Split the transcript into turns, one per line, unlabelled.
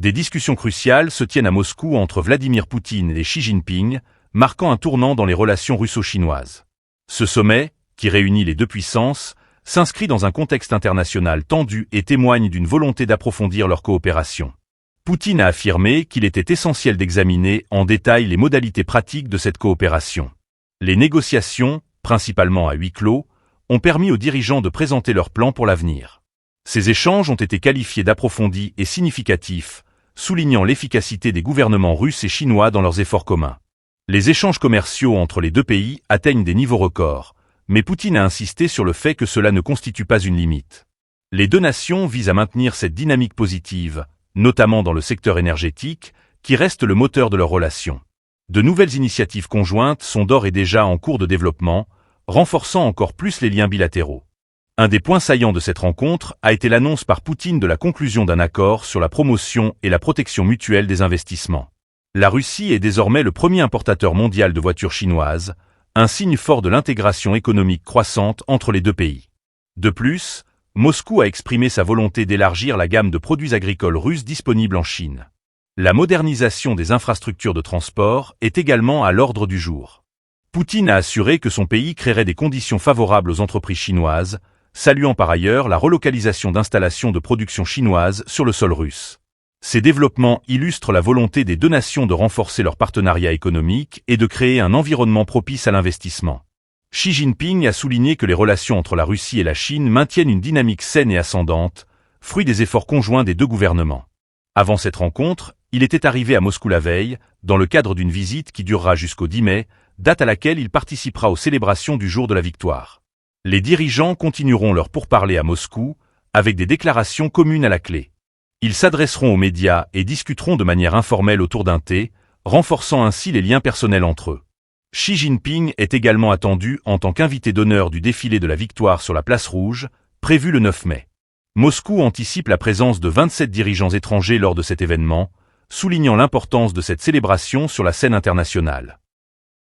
Des discussions cruciales se tiennent à Moscou entre Vladimir Poutine et Xi Jinping, marquant un tournant dans les relations russo-chinoises. Ce sommet, qui réunit les deux puissances, s'inscrit dans un contexte international tendu et témoigne d'une volonté d'approfondir leur coopération. Poutine a affirmé qu'il était essentiel d'examiner en détail les modalités pratiques de cette coopération. Les négociations, principalement à huis clos, ont permis aux dirigeants de présenter leurs plans pour l'avenir. Ces échanges ont été qualifiés d'approfondis et significatifs, soulignant l'efficacité des gouvernements russes et chinois dans leurs efforts communs. Les échanges commerciaux entre les deux pays atteignent des niveaux records, mais Poutine a insisté sur le fait que cela ne constitue pas une limite. Les deux nations visent à maintenir cette dynamique positive, notamment dans le secteur énergétique, qui reste le moteur de leurs relations. De nouvelles initiatives conjointes sont d'ores et déjà en cours de développement, renforçant encore plus les liens bilatéraux. Un des points saillants de cette rencontre a été l'annonce par Poutine de la conclusion d'un accord sur la promotion et la protection mutuelle des investissements. La Russie est désormais le premier importateur mondial de voitures chinoises, un signe fort de l'intégration économique croissante entre les deux pays. De plus, Moscou a exprimé sa volonté d'élargir la gamme de produits agricoles russes disponibles en Chine. La modernisation des infrastructures de transport est également à l'ordre du jour. Poutine a assuré que son pays créerait des conditions favorables aux entreprises chinoises, saluant par ailleurs la relocalisation d'installations de production chinoise sur le sol russe. Ces développements illustrent la volonté des deux nations de renforcer leur partenariat économique et de créer un environnement propice à l'investissement. Xi Jinping a souligné que les relations entre la Russie et la Chine maintiennent une dynamique saine et ascendante, fruit des efforts conjoints des deux gouvernements. Avant cette rencontre, il était arrivé à Moscou la veille, dans le cadre d'une visite qui durera jusqu'au 10 mai, date à laquelle il participera aux célébrations du jour de la victoire. Les dirigeants continueront leurs pourparlers à Moscou, avec des déclarations communes à la clé. Ils s'adresseront aux médias et discuteront de manière informelle autour d'un thé, renforçant ainsi les liens personnels entre eux. Xi Jinping est également attendu en tant qu'invité d'honneur du défilé de la victoire sur la place rouge, prévu le 9 mai. Moscou anticipe la présence de 27 dirigeants étrangers lors de cet événement, soulignant l'importance de cette célébration sur la scène internationale.